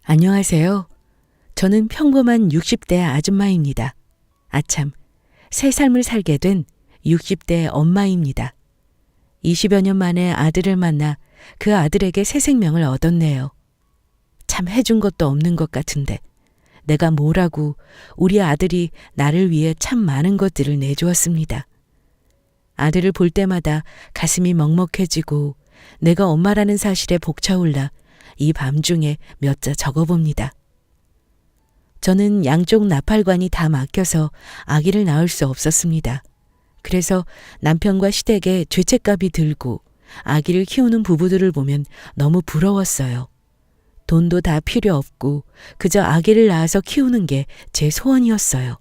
안녕하세요. 저는 평범한 60대 아줌마입니다. 아참, 새 삶을 살게 된 60대 엄마입니다. 20여 년 만에 아들을 만나 그 아들에게 새 생명을 얻었네요. 참 해준 것도 없는 것 같은데 내가 뭐라고 우리 아들이 나를 위해 참 많은 것들을 내주었습니다. 아들을 볼 때마다 가슴이 먹먹해지고 내가 엄마라는 사실에 벅차올라 이 밤중에 몇 자 적어봅니다. 저는 양쪽 나팔관이 다 막혀서 아기를 낳을 수 없었습니다. 그래서 남편과 시댁에 죄책감이 들고 아기를 키우는 부부들을 보면 너무 부러웠어요. 돈도 다 필요 없고 그저 아기를 낳아서 키우는 게 제 소원이었어요.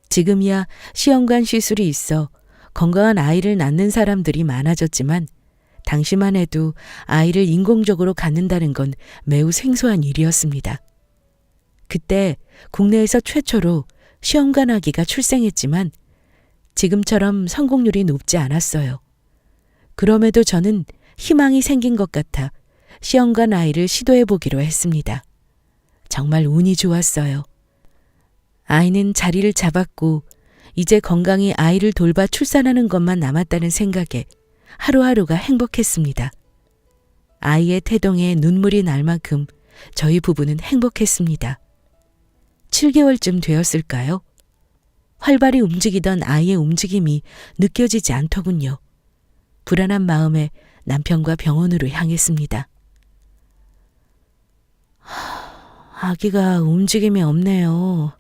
지금이야 시험관 시술이 있어 건강한 아이를 낳는 사람들이 많아졌지만 당시만 해도 아이를 인공적으로 갖는다는 건 매우 생소한 일이었습니다. 그때 국내에서 최초로 시험관 아기가 출생했지만 지금처럼 성공률이 높지 않았어요. 그럼에도 저는 희망이 생긴 것 같아 시험관 아이를 시도해 보기로 했습니다. 정말 운이 좋았어요. 아이는 자리를 잡았고 이제 건강히 아이를 돌봐 출산하는 것만 남았다는 생각에 하루하루가 행복했습니다. 아이의 태동에 눈물이 날 만큼 저희 부부는 행복했습니다. 7개월쯤 되었을까요? 활발히 움직이던 아이의 움직임이 느껴지지 않더군요. 불안한 마음에 남편과 병원으로 향했습니다. 아기가 움직임이 없네요.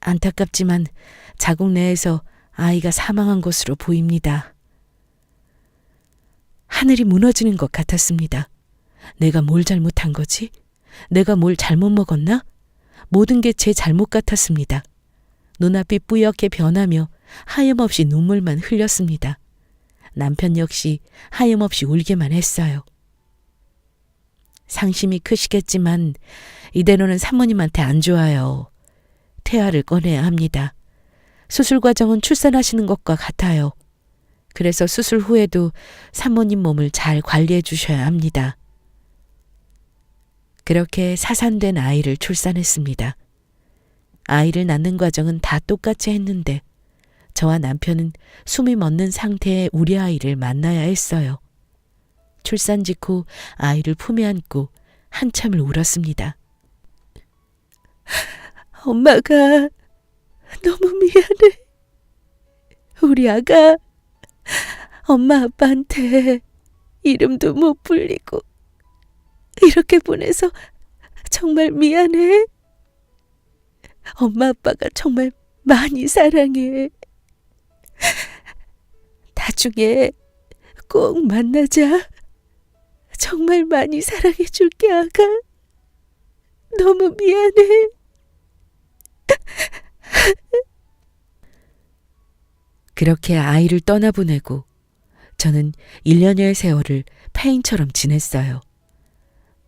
안타깝지만 자국 내에서 아이가 사망한 것으로 보입니다. 하늘이 무너지는 것 같았습니다. 내가 뭘 잘못한 거지? 내가 뭘 잘못 먹었나? 모든 게 제 잘못 같았습니다. 눈앞이 뿌옇게 변하며 하염없이 눈물만 흘렸습니다. 남편 역시 하염없이 울기만 했어요. 상심이 크시겠지만 이대로는 사모님한테 안 좋아요. 태아를 꺼내야 합니다. 수술 과정은 출산하시는 것과 같아요. 그래서 수술 후에도 사모님 몸을 잘 관리해 주셔야 합니다. 그렇게 사산된 아이를 출산했습니다. 아이를 낳는 과정은 다 똑같이 했는데 저와 남편은 숨이 멎는 상태의 우리 아이를 만나야 했어요. 출산 직후 아이를 품에 안고 한참을 울었습니다. 엄마가 너무 미안해. 우리 아가 엄마 아빠한테 이름도 못 불리고 이렇게 보내서 정말 미안해. 엄마 아빠가 정말 많이 사랑해. 나중에 꼭 만나자. 정말 많이 사랑해 줄게, 아가. 너무 미안해. 그렇게 아이를 떠나보내고 저는 1년여의 세월을 폐인처럼 지냈어요.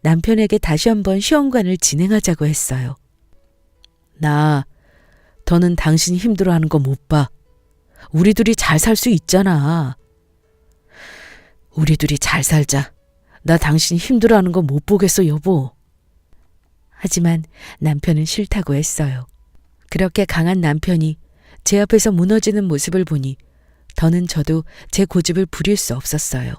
남편에게 다시 한번 시험관을 진행하자고 했어요. 더는 당신이 힘들어하는 거 못 봐. 우리 둘이 잘 살 수 있잖아. 우리 둘이 잘 살자. 나 당신이 힘들어하는 거 못 보겠어, 여보. 하지만 남편은 싫다고 했어요. 그렇게 강한 남편이 제 앞에서 무너지는 모습을 보니 더는 저도 제 고집을 부릴 수 없었어요.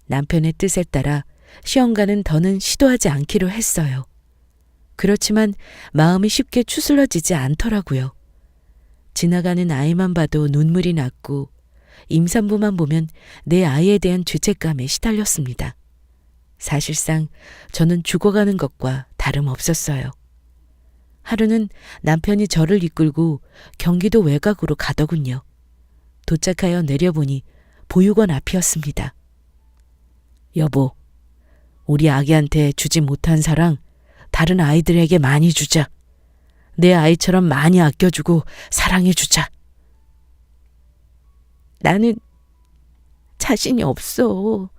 남편의 뜻에 따라 시험관은 더는 시도하지 않기로 했어요. 그렇지만 마음이 쉽게 추스러지지 않더라고요. 지나가는 아이만 봐도 눈물이 났고 임산부만 보면 내 아이에 대한 죄책감에 시달렸습니다. 사실상 저는 죽어가는 것과 다름없었어요. 하루는 남편이 저를 이끌고 경기도 외곽으로 가더군요. 도착하여 내려보니 보육원 앞이었습니다. 여보, 우리 아기한테 주지 못한 사랑 다른 아이들에게 많이 주자. 내 아이처럼 많이 아껴주고 사랑해주자. 나는 자신이 없어.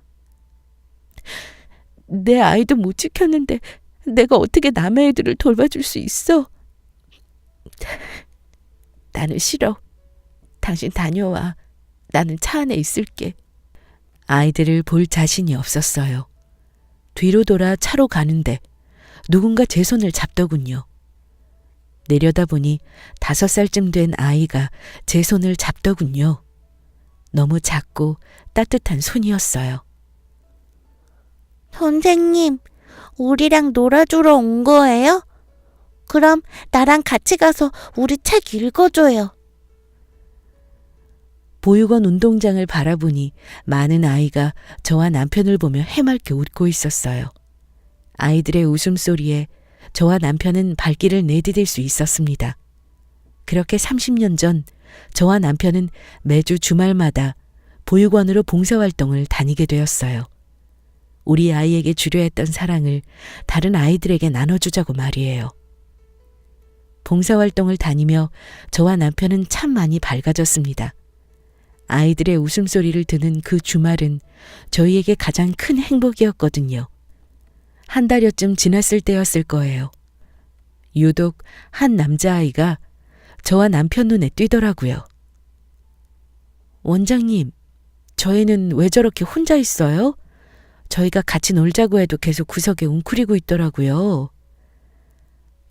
내 아이도 못 지켰는데 내가 어떻게 남의 애들을 돌봐줄 수 있어? 나는 싫어. 당신 다녀와. 나는 차 안에 있을게. 아이들을 볼 자신이 없었어요. 뒤로 돌아 차로 가는데 누군가 제 손을 잡더군요. 내려다보니 5살쯤 된 아이가 제 손을 잡더군요. 너무 작고 따뜻한 손이었어요. 선생님, 우리랑 놀아주러 온 거예요? 그럼 나랑 같이 가서 우리 책 읽어줘요. 보육원 운동장을 바라보니 많은 아이가 저와 남편을 보며 해맑게 웃고 있었어요. 아이들의 웃음소리에 저와 남편은 발길을 내디딜 수 있었습니다. 그렇게 30년 전 저와 남편은 매주 주말마다 보육원으로 봉사활동을 다니게 되었어요. 우리 아이에게 주려 했던 사랑을 다른 아이들에게 나눠주자고 말이에요. 봉사활동을 다니며 저와 남편은 참 많이 밝아졌습니다. 아이들의 웃음소리를 듣는 그 주말은 저희에게 가장 큰 행복이었거든요. 한 달여쯤 지났을 때였을 거예요. 유독 한 남자아이가 저와 남편 눈에 띄더라고요. 원장님, 저희는 왜 저렇게 혼자 있어요? 저희가 같이 놀자고 해도 계속 구석에 웅크리고 있더라고요.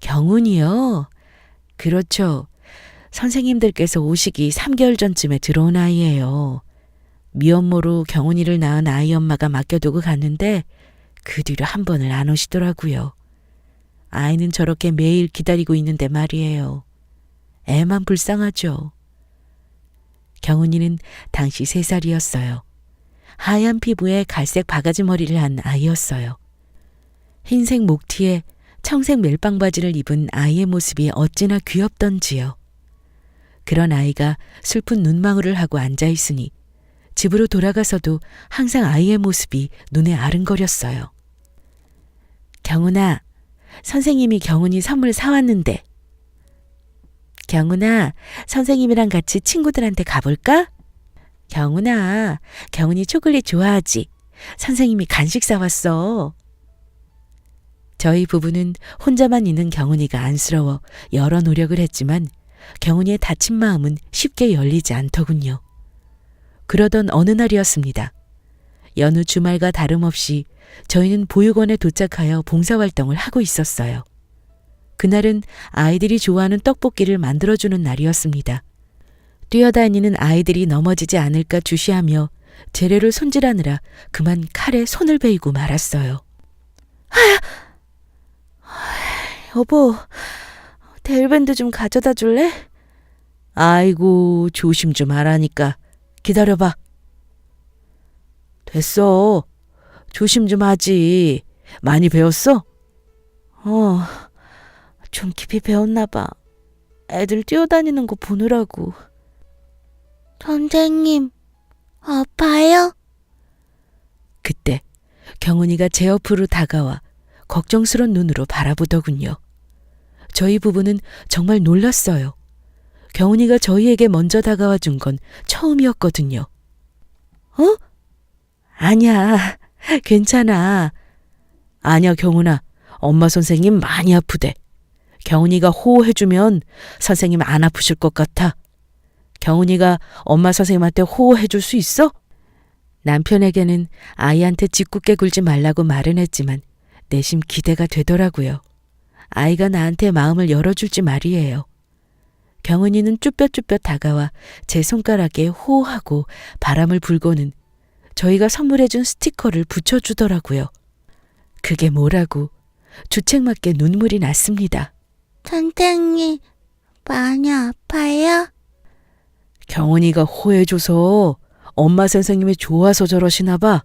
경훈이요? 그렇죠. 선생님들께서 오시기 3개월 전쯤에 들어온 아이예요. 미혼모로 경훈이를 낳은 아이 엄마가 맡겨두고 갔는데 그 뒤로 한 번을 안 오시더라고요. 아이는 저렇게 매일 기다리고 있는데 말이에요. 애만 불쌍하죠. 경훈이는 당시 3살이었어요. 하얀 피부에 갈색 바가지 머리를 한 아이였어요. 흰색 목티에 청색 멜빵 바지를 입은 아이의 모습이 어찌나 귀엽던지요. 그런 아이가 슬픈 눈망울을 하고 앉아있으니 집으로 돌아가서도 항상 아이의 모습이 눈에 아른거렸어요. 경훈아, 선생님이 경훈이 선물 사왔는데. 경훈아, 선생님이랑 같이 친구들한테 가볼까? 경훈아, 경훈이 초콜릿 좋아하지? 선생님이 간식 사왔어. 저희 부부는 혼자만 있는 경훈이가 안쓰러워 여러 노력을 했지만 경훈이의 다친 마음은 쉽게 열리지 않더군요. 그러던 어느 날이었습니다. 여느 주말과 다름없이 저희는 보육원에 도착하여 봉사활동을 하고 있었어요. 그날은 아이들이 좋아하는 떡볶이를 만들어주는 날이었습니다. 뛰어다니는 아이들이 넘어지지 않을까 주시하며 재료를 손질하느라 그만 칼에 손을 베이고 말았어요. 여보, 데일밴드 좀 가져다 줄래? 아이고, 조심 좀 하라니까. 기다려봐. 됐어. 조심 좀 하지. 많이 배웠어? 좀 깊이 배웠나 봐. 애들 뛰어다니는 거 보느라고. 선생님, 아파요? 그때 경훈이가 제 옆으로 다가와 걱정스런 눈으로 바라보더군요. 저희 부부는 정말 놀랐어요. 경훈이가 저희에게 먼저 다가와 준 건 처음이었거든요. 아니야, 괜찮아. 아니야, 경훈아. 엄마 선생님 많이 아프대. 경훈이가 호호해주면 선생님 안 아프실 것 같아. 경훈이가 엄마 선생님한테 호호해줄 수 있어? 남편에게는 아이한테 짓궂게 굴지 말라고 말은 했지만 내심 기대가 되더라고요. 아이가 나한테 마음을 열어줄지 말이에요. 경은이는 쭈뼛쭈뼛 다가와 제 손가락에 호호하고 바람을 불고는 저희가 선물해준 스티커를 붙여주더라고요. 그게 뭐라고 주책맞게 눈물이 났습니다. 선생님, 많이 아파요? 경은이가 호해줘서 엄마 선생님이 좋아서 저러시나 봐.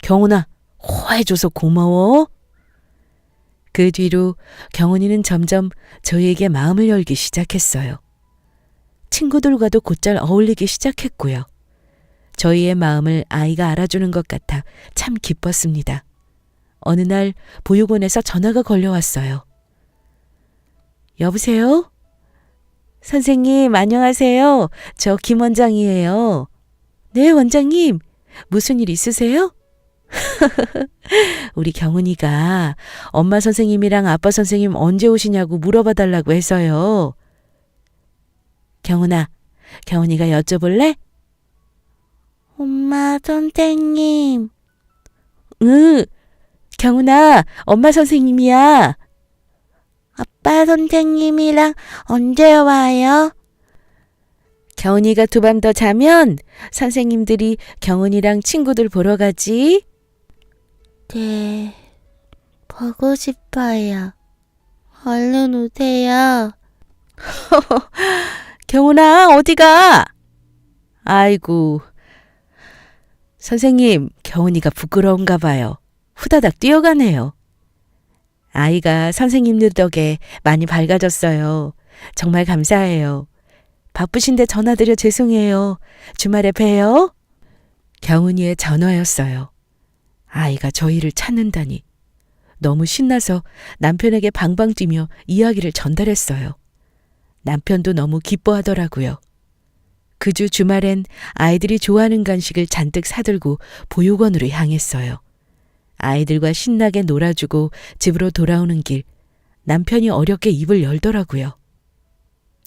경은아, 호해줘서 고마워. 그 뒤로 경은이는 점점 저희에게 마음을 열기 시작했어요. 친구들과도 곧잘 어울리기 시작했고요. 저희의 마음을 아이가 알아주는 것 같아 참 기뻤습니다. 어느 날 보육원에서 전화가 걸려왔어요. 여보세요? 선생님, 안녕하세요. 저 김 원장이에요. 네, 원장님. 무슨 일 있으세요? 우리 경은이가 엄마 선생님이랑 아빠 선생님 언제 오시냐고 물어봐 달라고 해서요. 경은아, 경은이가 여쭤볼래? 엄마 선생님. 응, 경훈아, 엄마 선생님이야. 아빠 선생님이랑 언제 와요? 경훈이가 2밤 더 자면 선생님들이 경훈이랑 친구들 보러 가지. 네, 보고 싶어요. 얼른 오세요. 경훈아, 어디가? 아이고. 선생님, 경훈이가 부끄러운가 봐요. 후다닥 뛰어가네요. 아이가 선생님들 덕에 많이 밝아졌어요. 정말 감사해요. 바쁘신데 전화드려 죄송해요. 주말에 봬요. 경훈이의 전화였어요. 아이가 저희를 찾는다니. 너무 신나서 남편에게 방방 뛰며 이야기를 전달했어요. 남편도 너무 기뻐하더라고요. 그 주 주말엔 아이들이 좋아하는 간식을 잔뜩 사들고 보육원으로 향했어요. 아이들과 신나게 놀아주고 집으로 돌아오는 길, 남편이 어렵게 입을 열더라고요.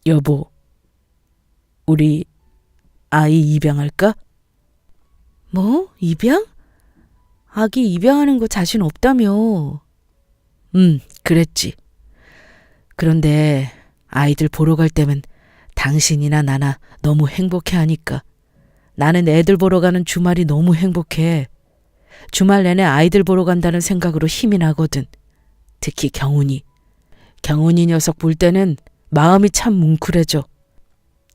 여보, 우리 아이 입양할까? 뭐? 입양? 아기 입양하는 거 자신 없다며. 그랬지. 그런데 아이들 보러 갈 때면 당신이나 나나 너무 행복해하니까. 나는 애들 보러 가는 주말이 너무 행복해. 주말 내내 아이들 보러 간다는 생각으로 힘이 나거든. 특히 경훈이. 경훈이 녀석 볼 때는 마음이 참 뭉클해져.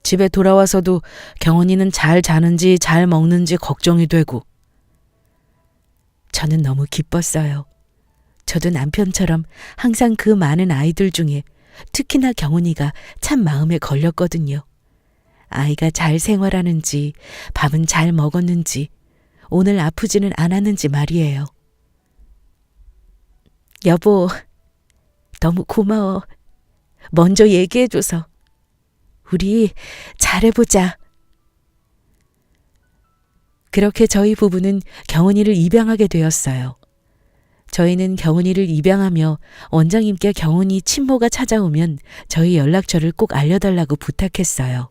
집에 돌아와서도 경훈이는 잘 자는지 잘 먹는지 걱정이 되고. 저는 너무 기뻤어요. 저도 남편처럼 항상 그 많은 아이들 중에 특히나 경훈이가 참 마음에 걸렸거든요. 아이가 잘 생활하는지, 밥은 잘 먹었는지, 오늘 아프지는 않았는지 말이에요. 여보, 너무 고마워. 먼저 얘기해줘서. 우리 잘해보자. 그렇게 저희 부부는 경훈이를 입양하게 되었어요. 저희는 경훈이를 입양하며 원장님께 경훈이 친모가 찾아오면 저희 연락처를 꼭 알려달라고 부탁했어요.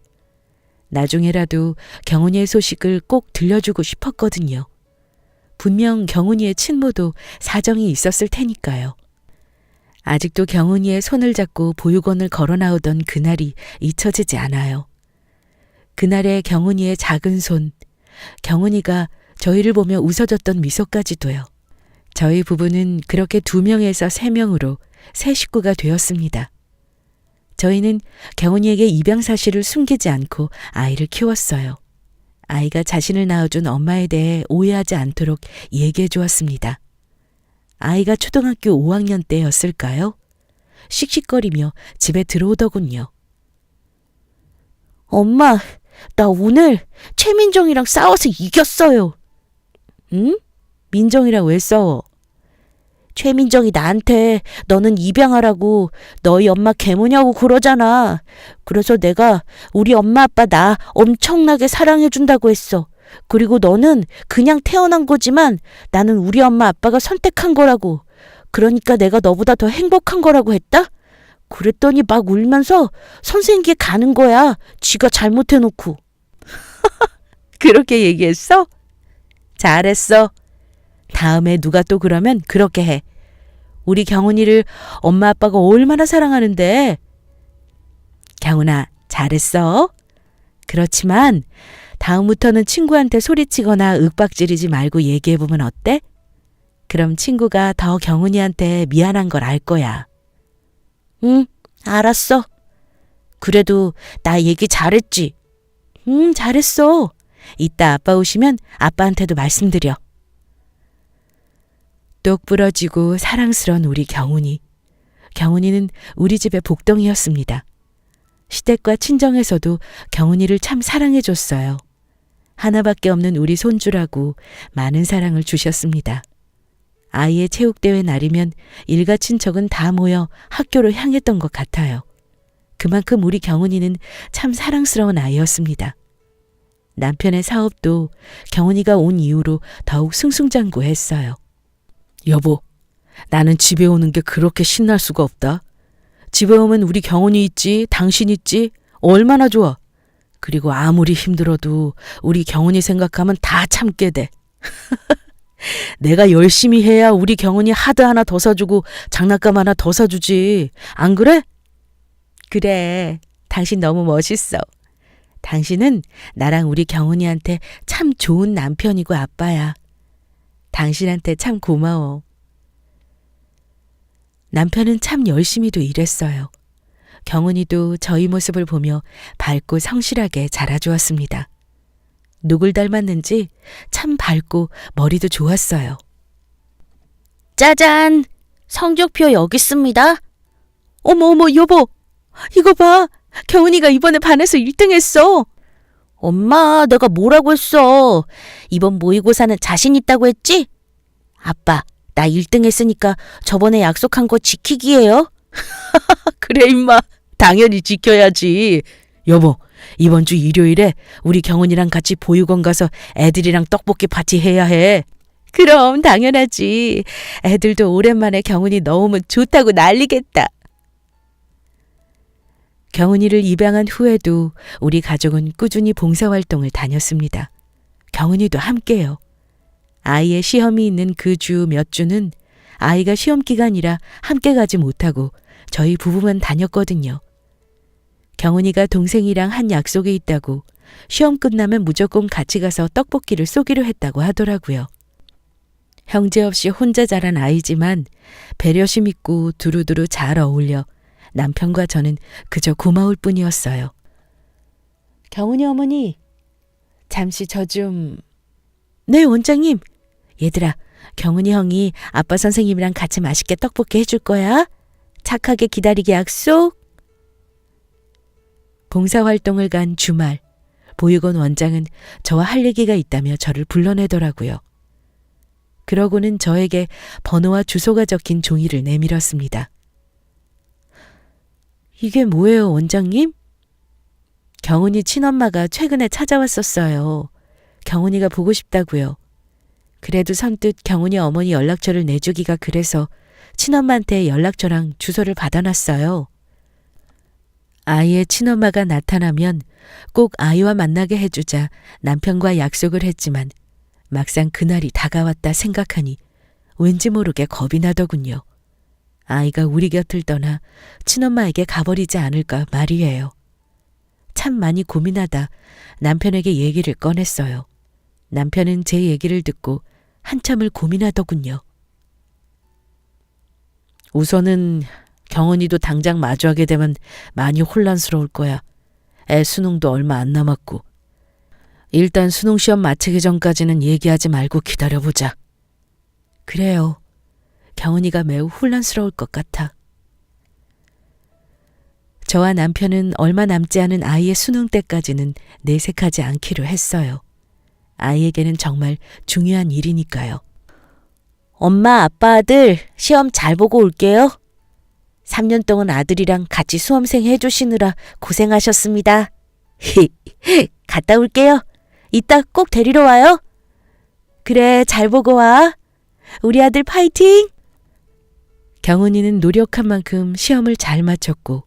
나중에라도 경훈이의 소식을 꼭 들려주고 싶었거든요. 분명 경훈이의 친모도 사정이 있었을 테니까요. 아직도 경훈이의 손을 잡고 보육원을 걸어 나오던 그날이 잊혀지지 않아요. 그날의 경훈이의 작은 손, 경훈이가 저희를 보며 웃어줬던 미소까지도요. 저희 부부는 그렇게 2명에서 3명으로 새 식구가 되었습니다. 저희는 경훈이에게 입양 사실을 숨기지 않고 아이를 키웠어요. 아이가 자신을 낳아준 엄마에 대해 오해하지 않도록 얘기해 주었습니다. 아이가 초등학교 5학년 때였을까요? 씩씩거리며 집에 들어오더군요. 엄마, 나 오늘 최민정이랑 싸워서 이겼어요. 응? 민정이랑 왜 싸워? 최민정이 나한테 너는 입양하라고 너희 엄마 개모냐고 그러잖아. 그래서 내가 우리 엄마 아빠 나 엄청나게 사랑해준다고 했어. 그리고 너는 그냥 태어난 거지만 나는 우리 엄마 아빠가 선택한 거라고. 그러니까 내가 너보다 더 행복한 거라고 했다? 그랬더니 막 울면서 선생님께 가는 거야. 지가 잘못해놓고. 그렇게 얘기했어? 잘했어. 다음에 누가 또 그러면 그렇게 해. 우리 경훈이를 엄마 아빠가 얼마나 사랑하는데. 경훈아, 잘했어. 그렇지만 다음부터는 친구한테 소리치거나 윽박지르지 말고 얘기해보면 어때? 그럼 친구가 더 경훈이한테 미안한 걸 알 거야. 응, 알았어. 그래도 나 얘기 잘했지? 응, 잘했어. 이따 아빠 오시면 아빠한테도 말씀드려. 똑 부러지고 사랑스러운 우리 경훈이. 경훈이는 우리 집의 복덩이였습니다. 시댁과 친정에서도 경훈이를 참 사랑해줬어요. 하나밖에 없는 우리 손주라고 많은 사랑을 주셨습니다. 아이의 체육대회 날이면 일가 친척은 다 모여 학교로 향했던 것 같아요. 그만큼 우리 경훈이는 참 사랑스러운 아이였습니다. 남편의 사업도 경훈이가 온 이후로 더욱 승승장구했어요. 여보, 나는 집에 오는 게 그렇게 신날 수가 없다. 집에 오면 우리 경훈이 있지, 당신 있지, 얼마나 좋아. 그리고 아무리 힘들어도 우리 경훈이 생각하면 다 참게 돼. 내가 열심히 해야 우리 경은이 하드 하나 더 사주고 장난감 하나 더 사주지. 안 그래? 그래. 당신 너무 멋있어. 당신은 나랑 우리 경은이한테 참 좋은 남편이고 아빠야. 당신한테 참 고마워. 남편은 참 열심히도 일했어요. 경은이도 저희 모습을 보며 밝고 성실하게 자라주었습니다. 누굴 닮았는지 참 밝고 머리도 좋았어요. 짜잔! 성적표 여기 있습니다. 어머, 여보! 이거 봐! 경은이가 이번에 반에서 1등 했어! 엄마, 내가 뭐라고 했어? 이번 모의고사는 자신 있다고 했지? 아빠, 나 1등 했으니까 저번에 약속한 거 지키기예요. 그래, 임마. 당연히 지켜야지. 여보, 이번 주 일요일에 우리 경은이랑 같이 보육원 가서 애들이랑 떡볶이 파티 해야 해. 그럼 당연하지. 애들도 오랜만에 경은이 넣으면 좋다고 난리겠다. 경은이를 입양한 후에도 우리 가족은 꾸준히 봉사활동을 다녔습니다. 경은이도 함께요. 아이의 시험이 있는 그 주 몇 주는 아이가 시험 기간이라 함께 가지 못하고 저희 부부만 다녔거든요. 경은이가 동생이랑 한 약속이 있다고 시험 끝나면 무조건 같이 가서 떡볶이를 쏘기로 했다고 하더라고요. 형제 없이 혼자 자란 아이지만 배려심 있고 두루두루 잘 어울려 남편과 저는 그저 고마울 뿐이었어요. 경은이 어머니, 잠시 저 좀... 네, 원장님. 얘들아, 경은이 형이 아빠 선생님이랑 같이 맛있게 떡볶이 해줄 거야. 착하게 기다리게 약속. 봉사활동을 간 주말, 보육원 원장은 저와 할 얘기가 있다며 저를 불러내더라고요. 그러고는 저에게 번호와 주소가 적힌 종이를 내밀었습니다. 이게 뭐예요, 원장님? 경은이 친엄마가 최근에 찾아왔었어요. 경은이가 보고 싶다고요. 그래도 선뜻 경은이 어머니 연락처를 내주기가 그래서 친엄마한테 연락처랑 주소를 받아놨어요. 아이의 친엄마가 나타나면 꼭 아이와 만나게 해주자 남편과 약속을 했지만 막상 그날이 다가왔다 생각하니 왠지 모르게 겁이 나더군요. 아이가 우리 곁을 떠나 친엄마에게 가버리지 않을까 말이에요. 참 많이 고민하다 남편에게 얘기를 꺼냈어요. 남편은 제 얘기를 듣고 한참을 고민하더군요. 우선은 경은이도 당장 마주하게 되면 많이 혼란스러울 거야. 애 수능도 얼마 안 남았고. 일단 수능 시험 마치기 전까지는 얘기하지 말고 기다려보자. 그래요. 경은이가 매우 혼란스러울 것 같아. 저와 남편은 얼마 남지 않은 아이의 수능 때까지는 내색하지 않기로 했어요. 아이에게는 정말 중요한 일이니까요. 엄마, 아빠, 아들 시험 잘 보고 올게요. 3년 동안 아들이랑 같이 수험생 해주시느라 고생하셨습니다. 갔다 올게요. 이따 꼭 데리러 와요. 그래, 잘 보고 와. 우리 아들 파이팅! 경은이는 노력한 만큼 시험을 잘 마쳤고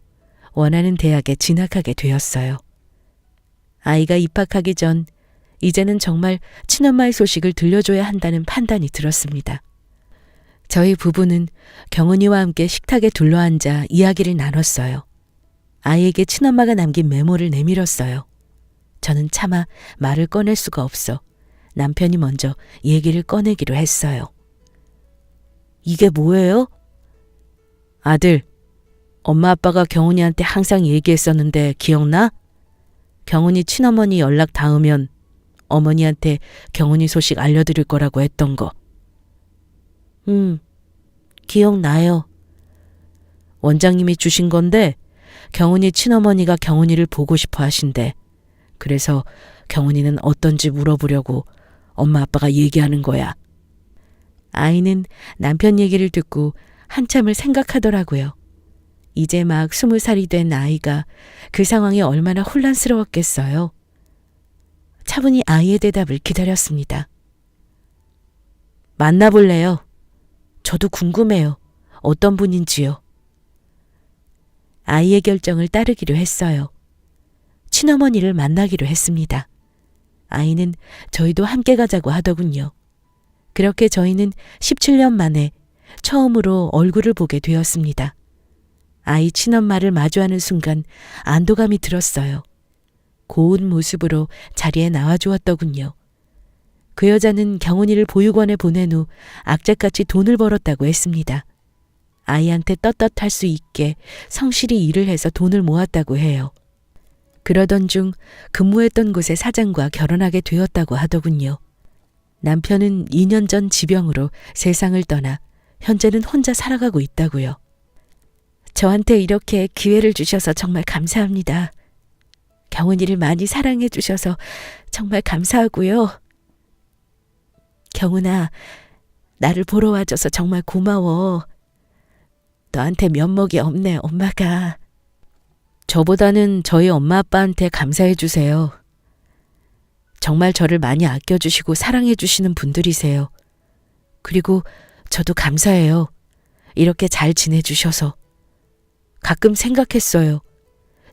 원하는 대학에 진학하게 되었어요. 아이가 입학하기 전 이제는 정말 친엄마의 소식을 들려줘야 한다는 판단이 들었습니다. 저희 부부는 경은이와 함께 식탁에 둘러앉아 이야기를 나눴어요. 아이에게 친엄마가 남긴 메모를 내밀었어요. 저는 차마 말을 꺼낼 수가 없어 남편이 먼저 얘기를 꺼내기로 했어요. 이게 뭐예요? 아들, 엄마 아빠가 경은이한테 항상 얘기했었는데 기억나? 경은이 친어머니 연락 닿으면 어머니한테 경은이 소식 알려드릴 거라고 했던 거. 기억나요. 원장님이 주신 건데 경은이 친어머니가 경은이를 보고 싶어 하신대. 그래서 경은이는 어떤지 물어보려고 엄마 아빠가 얘기하는 거야. 아이는 남편 얘기를 듣고 한참을 생각하더라고요. 이제 막 20살이 된 아이가 그 상황이 얼마나 혼란스러웠겠어요. 차분히 아이의 대답을 기다렸습니다. 만나볼래요? 저도 궁금해요. 어떤 분인지요. 아이의 결정을 따르기로 했어요. 친어머니를 만나기로 했습니다. 아이는 저희도 함께 가자고 하더군요. 그렇게 저희는 17년 만에 처음으로 얼굴을 보게 되었습니다. 아이 친엄마를 마주하는 순간 안도감이 들었어요. 고운 모습으로 자리에 나와주었더군요. 그 여자는 경은이를 보육원에 보낸 후 악착같이 돈을 벌었다고 했습니다. 아이한테 떳떳할 수 있게 성실히 일을 해서 돈을 모았다고 해요. 그러던 중 근무했던 곳의 사장과 결혼하게 되었다고 하더군요. 남편은 2년 전 지병으로 세상을 떠나 현재는 혼자 살아가고 있다고요. 저한테 이렇게 기회를 주셔서 정말 감사합니다. 경은이를 많이 사랑해 주셔서 정말 감사하고요. 경은아, 나를 보러 와줘서 정말 고마워. 너한테 면목이 없네, 엄마가. 저보다는 저희 엄마 아빠한테 감사해 주세요. 정말 저를 많이 아껴주시고 사랑해 주시는 분들이세요. 그리고 저도 감사해요. 이렇게 잘 지내주셔서. 가끔 생각했어요.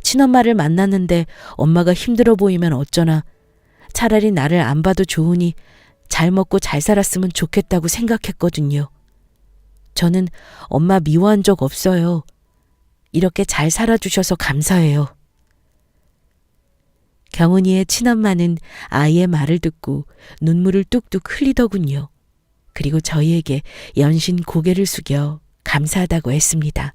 친엄마를 만났는데 엄마가 힘들어 보이면 어쩌나. 차라리 나를 안 봐도 좋으니 잘 먹고 잘 살았으면 좋겠다고 생각했거든요. 저는 엄마 미워한 적 없어요. 이렇게 잘 살아주셔서 감사해요. 경은이의 친엄마는 아이의 말을 듣고 눈물을 뚝뚝 흘리더군요. 그리고 저희에게 연신 고개를 숙여 감사하다고 했습니다.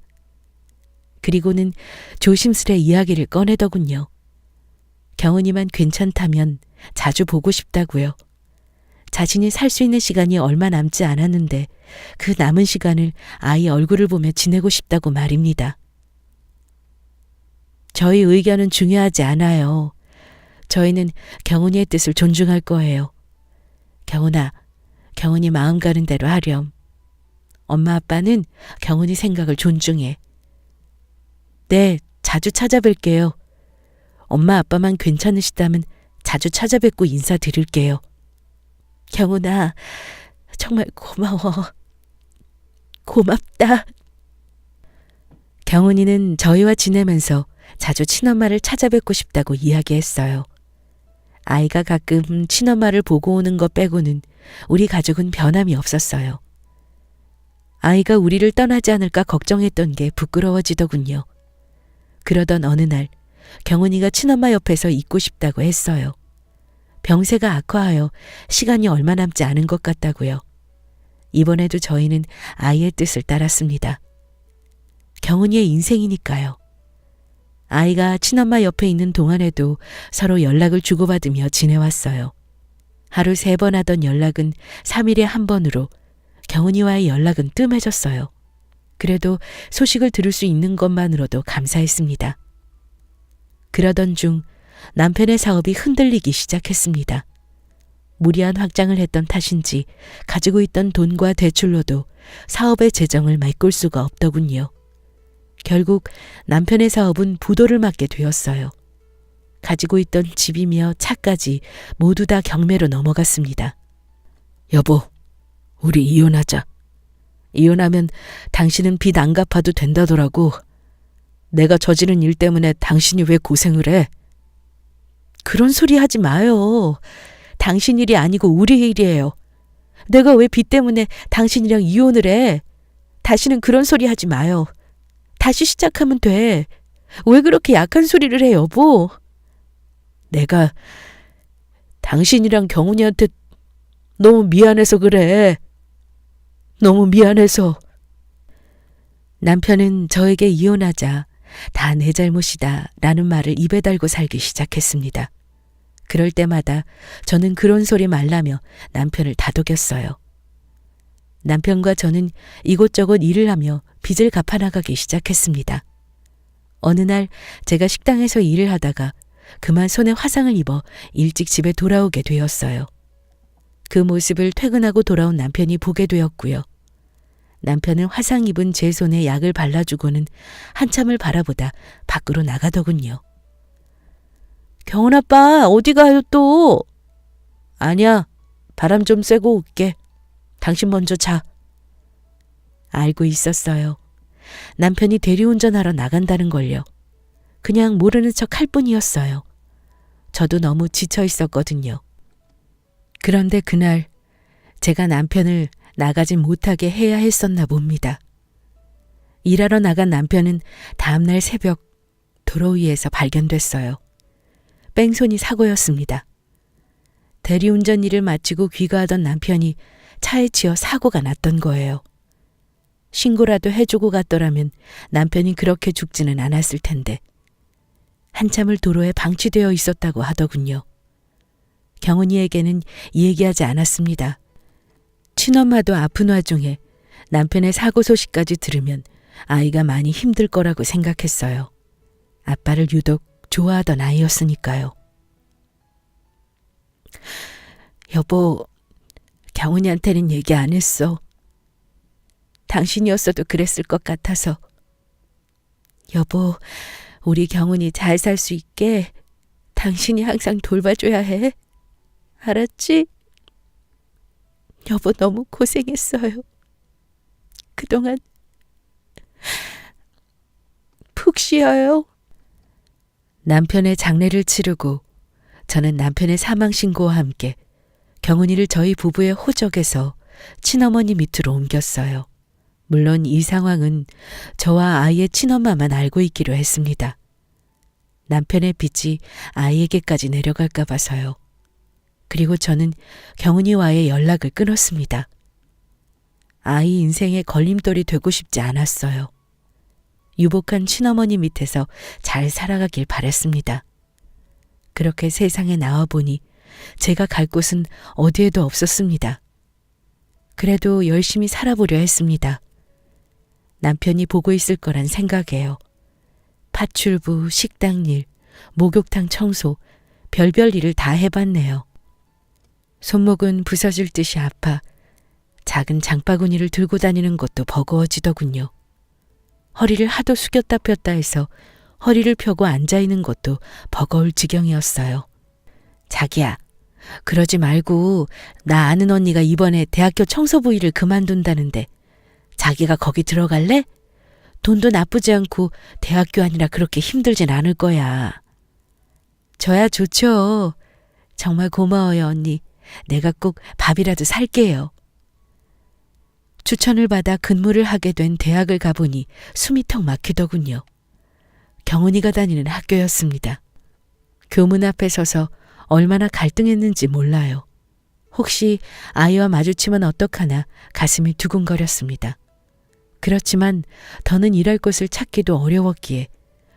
그리고는 조심스레 이야기를 꺼내더군요. 경은이만 괜찮다면 자주 보고 싶다고요. 자신이 살 수 있는 시간이 얼마 남지 않았는데 그 남은 시간을 아이 얼굴을 보며 지내고 싶다고 말입니다. 저희 의견은 중요하지 않아요. 저희는 경은이의 뜻을 존중할 거예요. 경은아, 경은이 마음 가는 대로 하렴. 엄마 아빠는 경은이 생각을 존중해. 네, 자주 찾아뵐게요. 엄마 아빠만 괜찮으시다면 자주 찾아뵙고 인사드릴게요. 경은아, 정말 고마워. 고맙다. 경은이는 저희와 지내면서 자주 친엄마를 찾아뵙고 싶다고 이야기했어요. 아이가 가끔 친엄마를 보고 오는 것 빼고는 우리 가족은 변함이 없었어요. 아이가 우리를 떠나지 않을까 걱정했던 게 부끄러워지더군요. 그러던 어느 날 경은이가 친엄마 옆에서 있고 싶다고 했어요. 병세가 악화하여 시간이 얼마 남지 않은 것 같다고요. 이번에도 저희는 아이의 뜻을 따랐습니다. 경은이의 인생이니까요. 아이가 친엄마 옆에 있는 동안에도 서로 연락을 주고받으며 지내왔어요. 하루 3번 하던 연락은 3일에 1번으로 경은이와의 연락은 뜸해졌어요. 그래도 소식을 들을 수 있는 것만으로도 감사했습니다. 그러던 중 남편의 사업이 흔들리기 시작했습니다. 무리한 확장을 했던 탓인지 가지고 있던 돈과 대출로도 사업의 재정을 메꿀 수가 없더군요. 결국 남편의 사업은 부도를 맞게 되었어요. 가지고 있던 집이며 차까지 모두 다 경매로 넘어갔습니다. 여보, 우리 이혼하자. 이혼하면 당신은 빚 안 갚아도 된다더라고. 내가 저지른 일 때문에 당신이 왜 고생을 해? 그런 소리 하지 마요. 당신 일이 아니고 우리 일이에요. 내가 왜 빚 때문에 당신이랑 이혼을 해? 다시는 그런 소리 하지 마요. 다시 시작하면 돼. 왜 그렇게 약한 소리를 해, 여보? 내가 당신이랑 경훈이한테 너무 미안해서 그래. 너무 미안해서. 남편은 저에게 이혼하자 다 내 잘못이다 라는 말을 입에 달고 살기 시작했습니다. 그럴 때마다 저는 그런 소리 말라며 남편을 다독였어요. 남편과 저는 이곳저곳 일을 하며 빚을 갚아나가기 시작했습니다. 어느 날 제가 식당에서 일을 하다가 그만 손에 화상을 입어 일찍 집에 돌아오게 되었어요. 그 모습을 퇴근하고 돌아온 남편이 보게 되었고요. 남편은 화상 입은 제 손에 약을 발라주고는 한참을 바라보다 밖으로 나가더군요. 경훈 아빠 어디 가요 또? 아니야, 바람 좀 쐬고 올게. 당신 먼저 자. 알고 있었어요. 남편이 대리운전하러 나간다는 걸요. 그냥 모르는 척 할 뿐이었어요. 저도 너무 지쳐 있었거든요. 그런데 그날 제가 남편을 나가지 못하게 해야 했었나 봅니다. 일하러 나간 남편은 다음날 새벽 도로 위에서 발견됐어요. 뺑소니 사고였습니다. 대리운전 일을 마치고 귀가하던 남편이 차에 치여 사고가 났던 거예요. 신고라도 해주고 갔더라면 남편이 그렇게 죽지는 않았을 텐데 한참을 도로에 방치되어 있었다고 하더군요. 경은이에게는 얘기하지 않았습니다. 친엄마도 아픈 와중에 남편의 사고 소식까지 들으면 아이가 많이 힘들 거라고 생각했어요. 아빠를 유독 좋아하던 아이였으니까요. 여보, 경은이한테는 얘기 안 했어. 당신이었어도 그랬을 것 같아서. 여보, 우리 경은이 잘 살 수 있게 당신이 항상 돌봐줘야 해. 알았지? 여보 너무 고생했어요. 그동안 푹 쉬어요. 남편의 장례를 치르고 저는 남편의 사망 신고와 함께 경은이를 저희 부부의 호적에서 친어머니 밑으로 옮겼어요. 물론 이 상황은 저와 아이의 친엄마만 알고 있기로 했습니다. 남편의 빚이 아이에게까지 내려갈까 봐서요. 그리고 저는 경은이와의 연락을 끊었습니다. 아이 인생의 걸림돌이 되고 싶지 않았어요. 유복한 친어머니 밑에서 잘 살아가길 바랬습니다. 그렇게 세상에 나와보니 제가 갈 곳은 어디에도 없었습니다. 그래도 열심히 살아보려 했습니다. 남편이 보고 있을 거란 생각에요. 파출부, 식당일, 목욕탕 청소, 별별 일을 다 해봤네요. 손목은 부서질 듯이 아파 작은 장바구니를 들고 다니는 것도 버거워지더군요. 허리를 하도 숙였다 폈다 해서 허리를 펴고 앉아있는 것도 버거울 지경이었어요. 자기야, 그러지 말고 나 아는 언니가 이번에 대학교 청소부 일을 그만둔다는데 자기가 거기 들어갈래? 돈도 나쁘지 않고 대학교 아니라 그렇게 힘들진 않을 거야. 저야 좋죠. 정말 고마워요, 언니. 내가 꼭 밥이라도 살게요. 추천을 받아 근무를 하게 된 대학을 가보니 숨이 턱 막히더군요. 경은이가 다니는 학교였습니다. 교문 앞에 서서 얼마나 갈등했는지 몰라요. 혹시 아이와 마주치면 어떡하나 가슴이 두근거렸습니다. 그렇지만 더는 일할 곳을 찾기도 어려웠기에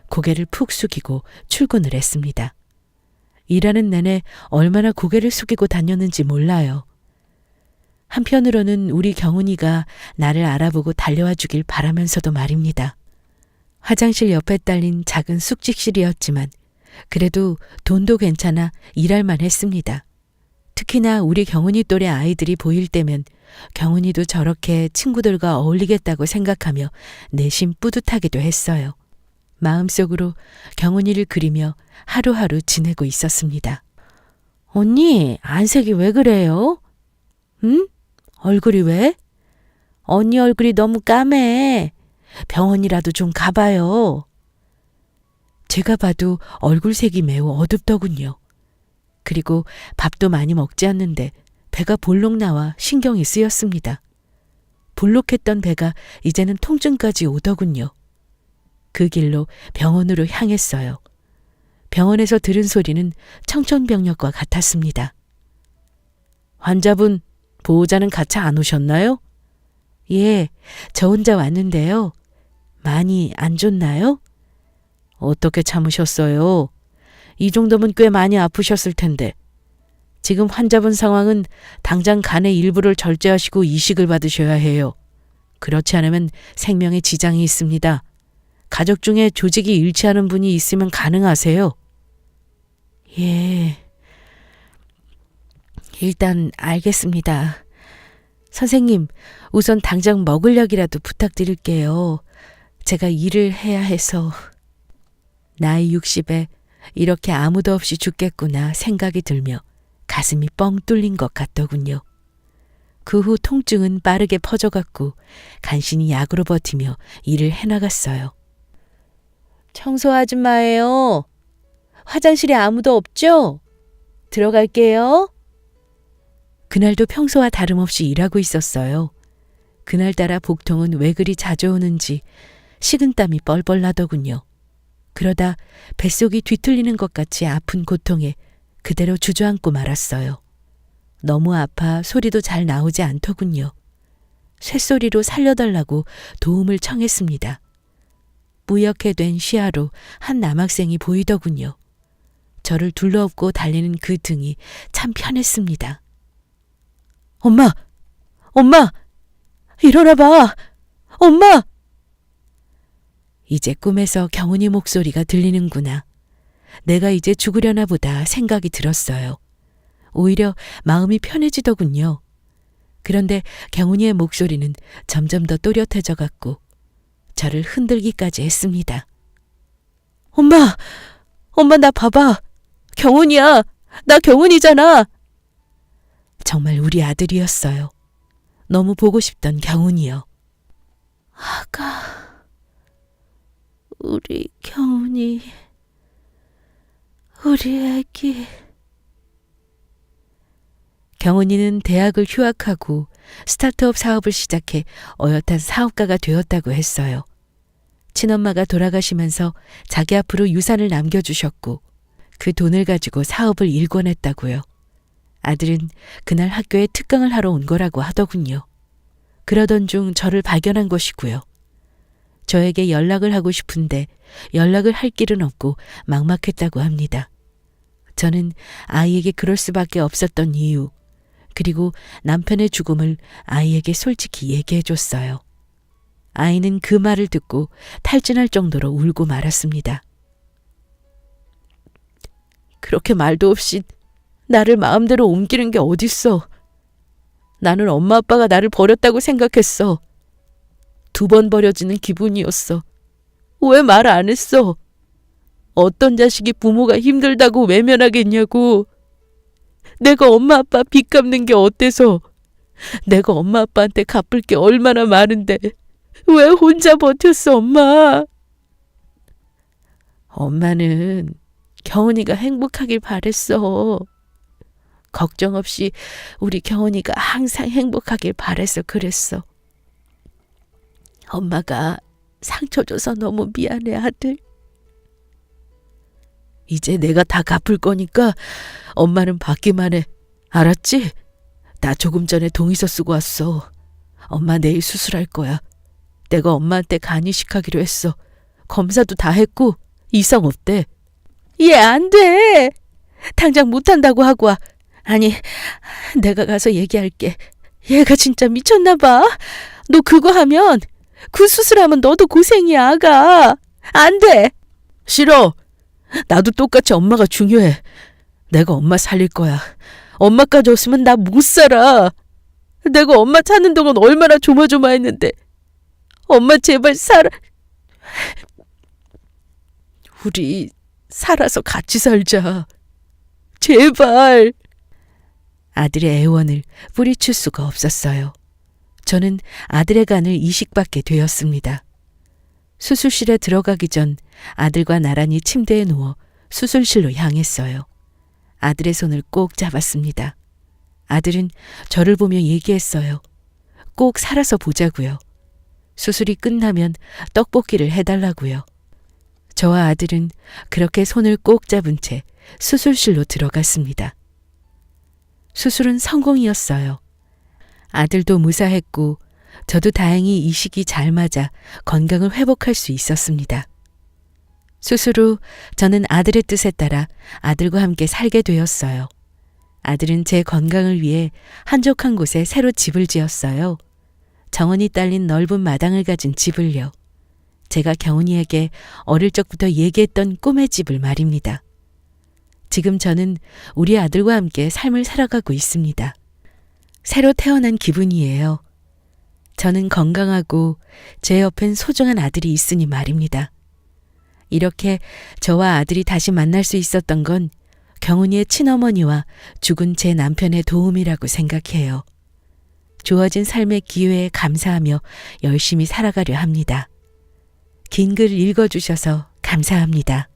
고개를 푹 숙이고 출근을 했습니다. 일하는 내내 얼마나 고개를 숙이고 다녔는지 몰라요. 한편으로는 우리 경은이가 나를 알아보고 달려와 주길 바라면서도 말입니다. 화장실 옆에 딸린 작은 숙직실이었지만 그래도 돈도 괜찮아 일할만 했습니다. 특히나 우리 경은이 또래 아이들이 보일 때면 경은이도 저렇게 친구들과 어울리겠다고 생각하며 내심 뿌듯하기도 했어요. 마음속으로 경은이를 그리며 하루하루 지내고 있었습니다. 언니, 안색이 왜 그래요? 응? 얼굴이 왜? 언니 얼굴이 너무 까매. 병원이라도 좀 가봐요. 제가 봐도 얼굴색이 매우 어둡더군요. 그리고 밥도 많이 먹지 않는데 배가 볼록 나와 신경이 쓰였습니다. 볼록했던 배가 이제는 통증까지 오더군요. 그 길로 병원으로 향했어요. 병원에서 들은 소리는 청천벽력과 같았습니다. 환자분, 보호자는 같이 안 오셨나요? 예, 저 혼자 왔는데요. 많이 안 좋나요? 어떻게 참으셨어요? 이 정도면 꽤 많이 아프셨을 텐데. 지금 환자분 상황은 당장 간의 일부를 절제하시고 이식을 받으셔야 해요. 그렇지 않으면 생명에 지장이 있습니다. 가족 중에 조직이 일치하는 분이 있으면 가능하세요? 예, 일단 알겠습니다. 선생님, 우선 당장 먹을 약이라도 부탁드릴게요. 제가 일을 해야 해서. 나이 60에 이렇게 아무도 없이 죽겠구나 생각이 들며 가슴이 뻥 뚫린 것 같더군요. 그 후 통증은 빠르게 퍼져갔고 간신히 약으로 버티며 일을 해나갔어요. 청소 아줌마예요. 화장실에 아무도 없죠? 들어갈게요. 그날도 평소와 다름없이 일하고 있었어요. 그날따라 복통은 왜 그리 자주 오는지 식은땀이 뻘뻘 나더군요. 그러다 뱃속이 뒤틀리는 것 같이 아픈 고통에 그대로 주저앉고 말았어요. 너무 아파 소리도 잘 나오지 않더군요. 쇳소리로 살려달라고 도움을 청했습니다. 뿌옇게 된 시야로 한 남학생이 보이더군요. 저를 둘러엎고 달리는 그 등이 참 편했습니다. 엄마! 엄마! 일어나봐! 엄마! 이제 꿈에서 경훈이 목소리가 들리는구나. 내가 이제 죽으려나 보다 생각이 들었어요. 오히려 마음이 편해지더군요. 그런데 경훈이의 목소리는 점점 더 또렷해져 갔고 저를 흔들기까지 했습니다. 엄마! 엄마 나 봐봐! 경훈이야! 나 경훈이잖아! 정말 우리 아들이었어요. 너무 보고 싶던 경훈이요. 아가... 우리 경훈이, 우리 애기. 경훈이는 대학을 휴학하고 스타트업 사업을 시작해 어엿한 사업가가 되었다고 했어요. 친엄마가 돌아가시면서 자기 앞으로 유산을 남겨주셨고 그 돈을 가지고 사업을 일궈냈다고요. 아들은 그날 학교에 특강을 하러 온 거라고 하더군요. 그러던 중 저를 발견한 것이고요. 저에게 연락을 하고 싶은데 연락을 할 길은 없고 막막했다고 합니다. 저는 아이에게 그럴 수밖에 없었던 이유, 그리고 남편의 죽음을 아이에게 솔직히 얘기해 줬어요. 아이는 그 말을 듣고 탈진할 정도로 울고 말았습니다. 그렇게 말도 없이 나를 마음대로 옮기는 게 어딨어. 나는 엄마 아빠가 나를 버렸다고 생각했어. 2번 버려지는 기분이었어. 왜 말 안 했어? 어떤 자식이 부모가 힘들다고 외면하겠냐고. 내가 엄마 아빠 빚 갚는 게 어때서? 내가 엄마 아빠한테 갚을 게 얼마나 많은데 왜 혼자 버텼어, 엄마? 엄마는 경훈이가 행복하길 바랬어. 걱정 없이 우리 경훈이가 항상 행복하길 바래서 그랬어. 엄마가 상처 줘서 너무 미안해, 아들. 이제 내가 다 갚을 거니까 엄마는 받기만 해. 알았지? 나 조금 전에 동의서 쓰고 왔어. 엄마 내일 수술할 거야. 내가 엄마한테 간 이식하기로 했어. 검사도 다 했고 이상 없대. 얘 안 돼. 당장 못한다고 하고 와. 아니, 내가 가서 얘기할게. 얘가 진짜 미쳤나 봐. 너 그거 하면, 그 수술하면 너도 고생이야, 아가. 안 돼. 싫어. 나도 똑같이 엄마가 중요해. 내가 엄마 살릴 거야. 엄마까지 없으면 나 못 살아. 내가 엄마 찾는 동안 얼마나 조마조마했는데. 엄마 제발 살아. 우리 살아서 같이 살자. 제발. 아들의 애원을 뿌리칠 수가 없었어요. 저는 아들의 간을 이식받게 되었습니다. 수술실에 들어가기 전 아들과 나란히 침대에 누워 수술실로 향했어요. 아들의 손을 꼭 잡았습니다. 아들은 저를 보며 얘기했어요. 꼭 살아서 보자고요. 수술이 끝나면 떡볶이를 해달라고요. 저와 아들은 그렇게 손을 꼭 잡은 채 수술실로 들어갔습니다. 수술은 성공이었어요. 아들도 무사했고 저도 다행히 이식이 잘 맞아 건강을 회복할 수 있었습니다. 수술 후 저는 아들의 뜻에 따라 아들과 함께 살게 되었어요. 아들은 제 건강을 위해 한적한 곳에 새로 집을 지었어요. 정원이 딸린 넓은 마당을 가진 집을요. 제가 경훈이에게 어릴 적부터 얘기했던 꿈의 집을 말입니다. 지금 저는 우리 아들과 함께 삶을 살아가고 있습니다. 새로 태어난 기분이에요. 저는 건강하고 제 옆엔 소중한 아들이 있으니 말입니다. 이렇게 저와 아들이 다시 만날 수 있었던 건 경훈이의 친어머니와 죽은 제 남편의 도움이라고 생각해요. 주어진 삶의 기회에 감사하며 열심히 살아가려 합니다. 긴 글 읽어주셔서 감사합니다.